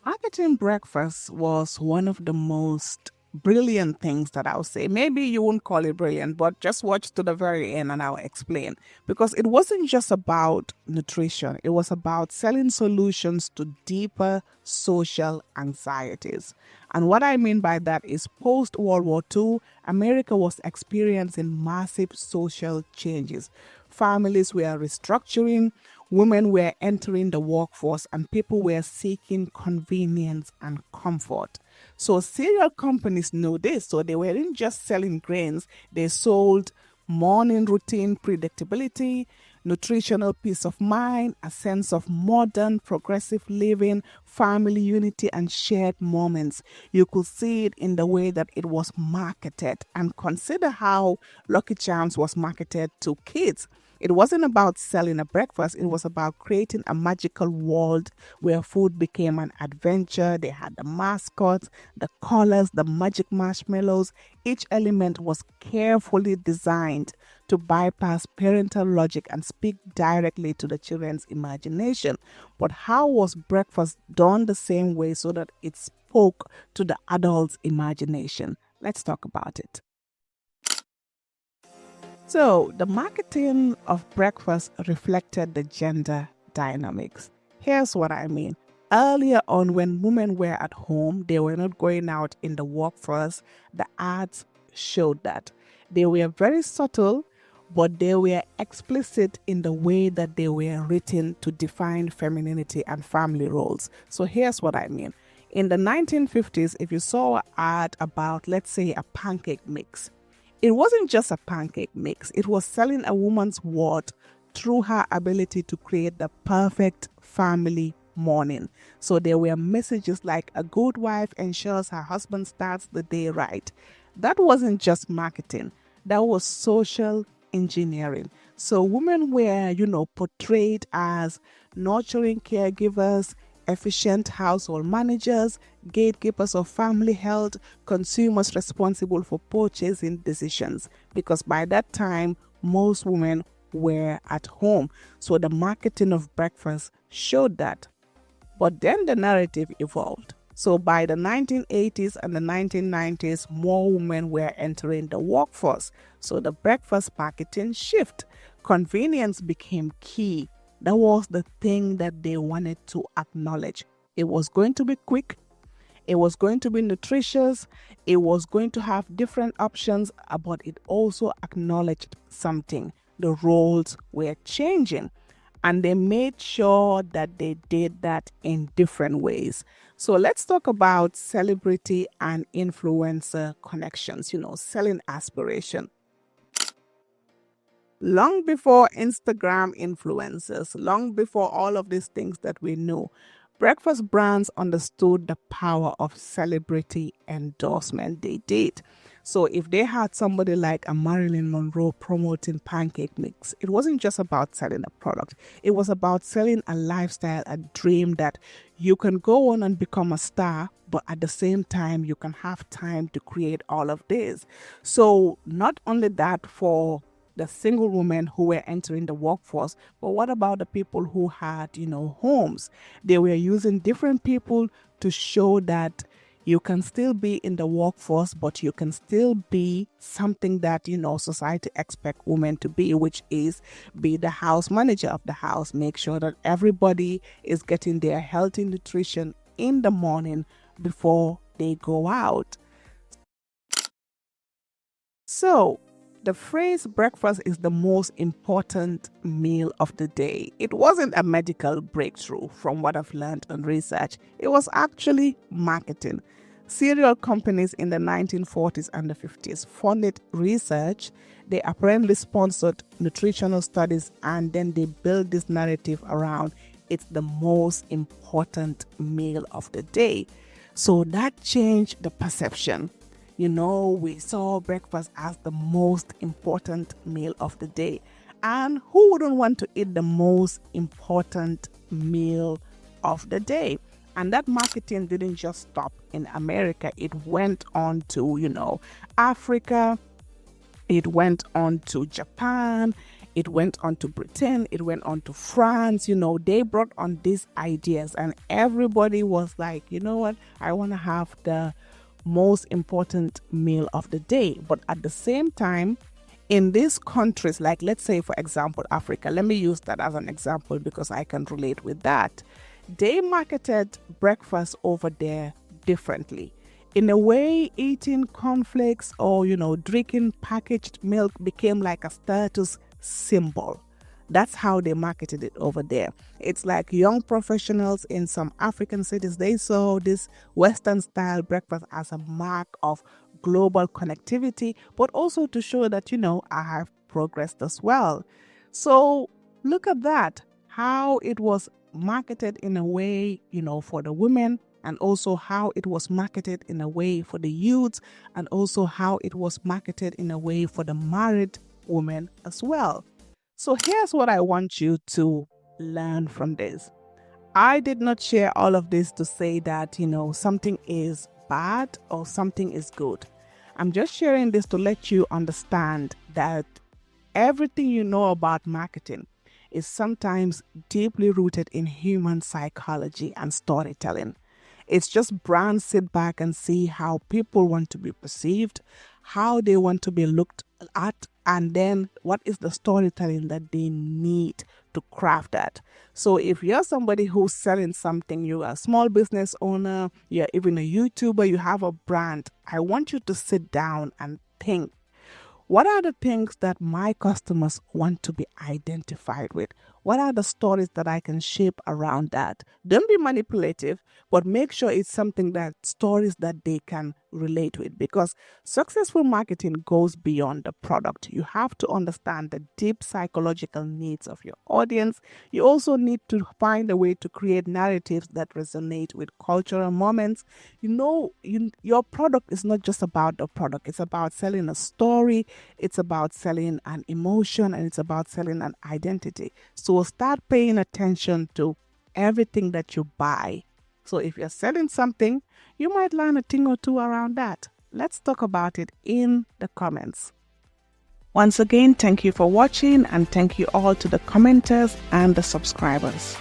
Marketing breakfast was one of the most brilliant things that I'll say. Maybe you won't call it brilliant, but just watch to the very end and I'll explain. Because it wasn't just about nutrition, it was about selling solutions to deeper social anxieties. And what I mean by that is post World War II, America was experiencing massive social changes. Families were restructuring, women were entering the workforce, and people were seeking convenience and comfort. So, cereal companies know this. So, they weren't just selling grains, they sold morning routine predictability, nutritional peace of mind, a sense of modern progressive living, family unity, and shared moments. You could see it in the way that it was marketed. And consider how Lucky Charms was marketed to kids. It wasn't about selling a breakfast, it was about creating a magical world where food became an adventure. They had the mascots, the colors, the magic marshmallows. Each element was carefully designed to bypass parental logic and speak directly to the children's imagination. But how was breakfast done the same way so that it spoke to the adult's imagination? Let's talk about it. So, the marketing of breakfast reflected the gender dynamics. Here's what I mean. Earlier on, when women were at home, they were not going out in the workforce, the ads showed that. They were very subtle, but they were explicit in the way that they were written to define femininity and family roles. So, here's what I mean. In the 1950s, if you saw an ad about, let's say, a pancake mix, it wasn't just a pancake mix, it was selling a woman's worth through her ability to create the perfect family morning. So there were messages like a good wife ensures her husband starts the day right. That wasn't just marketing, that was social engineering. So women were, portrayed as nurturing caregivers, efficient household managers, gatekeepers of family health, consumers responsible for purchasing decisions. Because by that time, most women were at home. So the marketing of breakfast showed that. But then the narrative evolved. So by the 1980s and the 1990s, more women were entering the workforce. So the breakfast marketing shift. Convenience became key. That was the thing that they wanted to acknowledge. It was going to be quick, it was going to be nutritious, it was going to have different options, but it also acknowledged something. The roles were changing, and they made sure that they did that in different ways. So let's talk about celebrity and influencer connections, selling aspiration. Long before Instagram influencers, long before all of these things that we know, breakfast brands understood the power of celebrity endorsement. They did. So if they had somebody like a Marilyn Monroe promoting pancake mix, it wasn't just about selling a product. It was about selling a lifestyle, a dream that you can go on and become a star, but at the same time, you can have time to create all of this. So not only that for the single women who were entering the workforce, but what about the people who had, homes? They were using different people to show that you can still be in the workforce, but you can still be something that, society expect women to be, which is be the house manager of the house, make sure that everybody is getting their healthy nutrition in the morning before they go out. So, the phrase breakfast is the most important meal of the day. It wasn't a medical breakthrough from what I've learned on research. It was actually marketing. Cereal companies in the 1940s and the 50s funded research. They apparently sponsored nutritional studies, and then they built this narrative around it's the most important meal of the day. So that changed the perception. We saw breakfast as the most important meal of the day. And who wouldn't want to eat the most important meal of the day? And that marketing didn't just stop in America. It went on to, Africa. It went on to Japan. It went on to Britain, it went on to France, they brought on these ideas and everybody was like, you know what, I want to have the most important meal of the day. But at the same time, in these countries, like let's say, for example, Africa, let me use that as an example because I can relate with that. They marketed breakfast over there differently. In a way, eating cornflakes or, drinking packaged milk became like a status symbol. That's how they marketed it over there. It's like young professionals in some African cities, they saw this Western style breakfast as a mark of global connectivity, but also to show that, I have progressed as well. So look at that, how it was marketed in a way, for the women, and also how it was marketed in a way for the youths, and also how it was marketed in a way for the married women as well. So here's what I want you to learn from this. I did not share all of this to say that, something is bad or something is good. I'm just sharing this to let you understand that everything you know about marketing is sometimes deeply rooted in human psychology and storytelling. It's just brands sit back and see how people want to be perceived, how they want to be looked at, and then what is the storytelling that they need to craft that. So if you're somebody who's selling something, you're a small business owner, you're even a YouTuber, you have a brand, I want you to sit down and think, what are the things that my customers want to be identified with? What are the stories that I can shape around that? Don't be manipulative, but make sure it's something that stories that they can relate with, because successful marketing goes beyond the product. You have to understand the deep psychological needs of your audience. You also need to find a way to create narratives that resonate with cultural moments. Your product is not just about the product. It's about selling a story. It's about selling an emotion, and it's about selling an identity. So start paying attention to everything that you buy. So if you're selling something, you might learn a thing or two around that. Let's talk about it in the comments. Once again, thank you for watching, and thank you all to the commenters and the subscribers.